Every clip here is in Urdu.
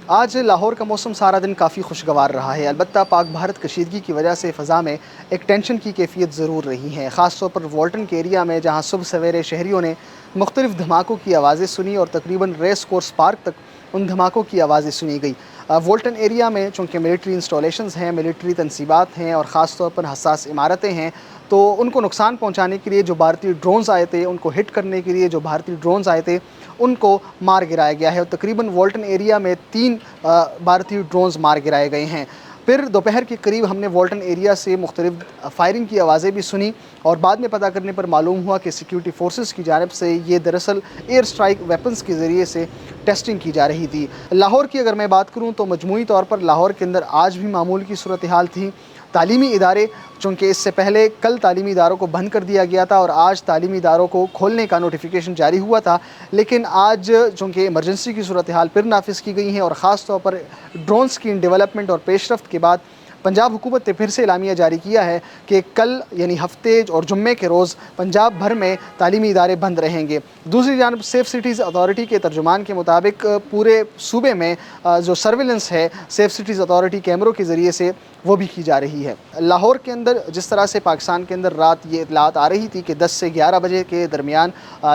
آج لاہور کا موسم سارا دن کافی خوشگوار رہا ہے، البتہ پاک بھارت کشیدگی کی وجہ سے فضا میں ایک ٹینشن کی کیفیت ضرور رہی ہے، خاص طور پر والٹن کے ایریا میں، جہاں صبح سویرے شہریوں نے مختلف دھماکوں کی آوازیں سنی اور تقریباً ریس کورس پارک تک ان دھماکوں کی آوازیں سنی گئی۔ والٹن ایریا میں چونکہ ملٹری انسٹالیشنز ہیں، ملٹری تنصیبات ہیں اور خاص طور پر حساس عمارتیں ہیں، تو ان کو نقصان پہنچانے کے لیے جو بھارتی ڈرونز آئے تھے، ان کو ہٹ کرنے کے لیے جو بھارتی ڈرونز آئے تھے ان کو مار گرایا گیا ہے، اور تقریباً والٹن ایریا میں 3 بھارتی ڈرونز مار گرائے گئے ہیں۔ پھر دوپہر کے قریب ہم نے والٹن ایریا سے مختلف فائرنگ کی آوازیں بھی سنی، اور بعد میں پتہ کرنے پر معلوم ہوا کہ سیکیورٹی فورسز کی جانب سے یہ دراصل ایئر سٹرائک ویپنز کے ذریعے سے ٹیسٹنگ کی جا رہی تھی۔ لاہور کی اگر میں بات کروں تو مجموعی طور پر لاہور کے اندر آج بھی معمول کی صورتحال تھی۔ تعلیمی ادارے، چونکہ اس سے پہلے کل تعلیمی اداروں کو بند کر دیا گیا تھا اور آج تعلیمی اداروں کو کھولنے کا نوٹیفیکیشن جاری ہوا تھا، لیکن آج چونکہ ایمرجنسی کی صورتحال پھر نافذ کی گئی ہیں، اور خاص طور پر ڈرونز کی ڈیولپمنٹ اور پیش رفت کے بعد پنجاب حکومت نے پھر سے اعلامیہ جاری کیا ہے کہ کل یعنی ہفتے اور جمعے کے روز پنجاب بھر میں تعلیمی ادارے بند رہیں گے۔ دوسری جانب سیف سٹیز اتھارٹی کے ترجمان کے مطابق پورے صوبے میں جو سرویلنس ہے سیف سٹیز اتھارٹی کیمروں کے ذریعے سے وہ بھی کی جا رہی ہے۔ لاہور کے اندر جس طرح سے پاکستان کے اندر رات یہ اطلاعات آ رہی تھی کہ 10 سے 11 بجے کے درمیان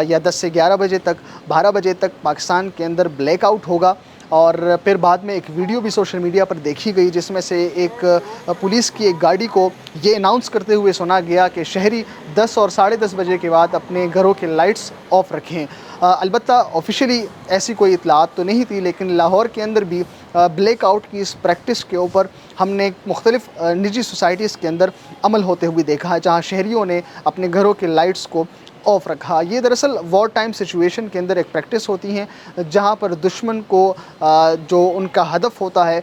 یا 10 سے 11 بجے تک 12 بجے تک پاکستان کے اندر بلیک آؤٹ ہوگا، اور پھر بعد میں ایک ویڈیو بھی سوشل میڈیا پر دیکھی گئی جس میں سے ایک پولیس کی ایک گاڑی کو یہ اناؤنس کرتے ہوئے سنا گیا کہ شہری 10 اور 10:30 بجے کے بعد اپنے گھروں کے لائٹس آف رکھیں۔ البتہ آفیشیلی ایسی کوئی اطلاعات تو نہیں تھی، لیکن لاہور کے اندر بھی بلیک آؤٹ کی اس پریکٹس کے اوپر ہم نے مختلف نجی سوسائٹیز کے اندر عمل ہوتے ہوئے دیکھا ہے، جہاں شہریوں نے اپنے گھروں کے لائٹس کو آف رکھا۔ یہ دراصل وار ٹائم سچویشن کے اندر ایک پریکٹس ہوتی ہیں، جہاں پر دشمن کو جو ان کا ہدف ہوتا ہے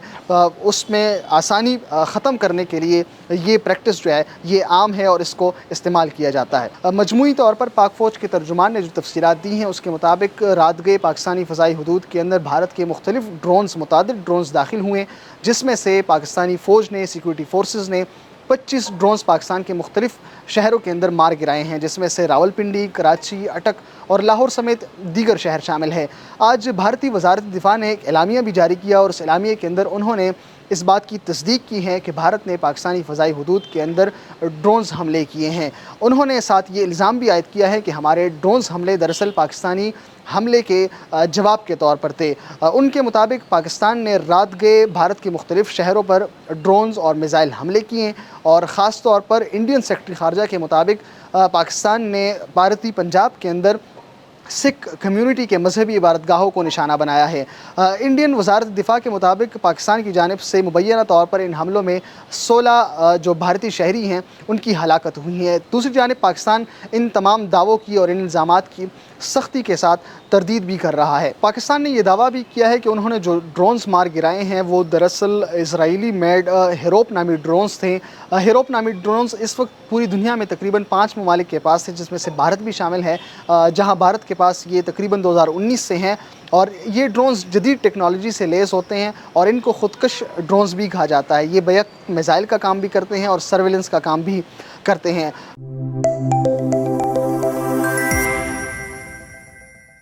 اس میں آسانی ختم کرنے کے لیے یہ پریکٹس جو ہے یہ عام ہے اور اس کو استعمال کیا جاتا ہے۔ مجموعی طور پر پاک فوج کے ترجمان نے جو تفصیلات دی ہیں اس کے مطابق رات گئے پاکستانی فضائی حدود کے اندر بھارت کے مختلف متعدد ڈرونز داخل ہوئے، جس میں سے پاکستانی فوج نے، سیکورٹی فورسز نے 25 ڈرونز پاکستان کے مختلف شہروں کے اندر مار گرائے ہیں، جس میں سے راولپنڈی، کراچی، اٹک اور لاہور سمیت دیگر شہر شامل ہیں۔ آج بھارتی وزارت دفاع نے ایک اعلامیہ بھی جاری کیا، اور اس اعلامیہ کے اندر انہوں نے اس بات کی تصدیق کی ہے کہ بھارت نے پاکستانی فضائی حدود کے اندر ڈرونز حملے کیے ہیں۔ انہوں نے ساتھ یہ الزام بھی عائد کیا ہے کہ ہمارے ڈرونز حملے دراصل پاکستانی حملے کے جواب کے طور پر تھے۔ ان کے مطابق پاکستان نے رات گئے بھارت کے مختلف شہروں پر ڈرونز اور میزائل حملے کیے، اور خاص طور پر انڈین سیکرٹری خارجہ کے مطابق پاکستان نے بھارتی پنجاب کے اندر سکھ کمیونٹی کے مذہبی عبادت گاہوں کو نشانہ بنایا ہے۔ انڈین وزارت دفاع کے مطابق پاکستان کی جانب سے مبینہ طور پر ان حملوں میں 16 جو بھارتی شہری ہیں ان کی ہلاکت ہوئی ہے۔ دوسری جانب پاکستان ان تمام دعووں کی اور ان الزامات کی سختی کے ساتھ تردید بھی کر رہا ہے۔ پاکستان نے یہ دعویٰ بھی کیا ہے کہ انہوں نے جو ڈرونز مار گرائے ہیں وہ دراصل اسرائیلی میڈ ہیروپ نامی ڈرونز تھے۔ ہیروپ نامی ڈرونز اس وقت پوری دنیا میں تقریباً 5 ممالک کے پاس ہے، جس میں سے بھارت بھی شامل ہے، جہاں بھارت کے پاس یہ تقریباً 2019 سے ہیں، اور یہ ڈرونز جدید ٹیکنالوجی سے لیس ہوتے ہیں اور ان کو خودکش ڈرونز بھی کہا جاتا ہے۔ یہ بیک میزائل کا کام بھی کرتے ہیں اور سرویلنس کا کام بھی کرتے ہیں۔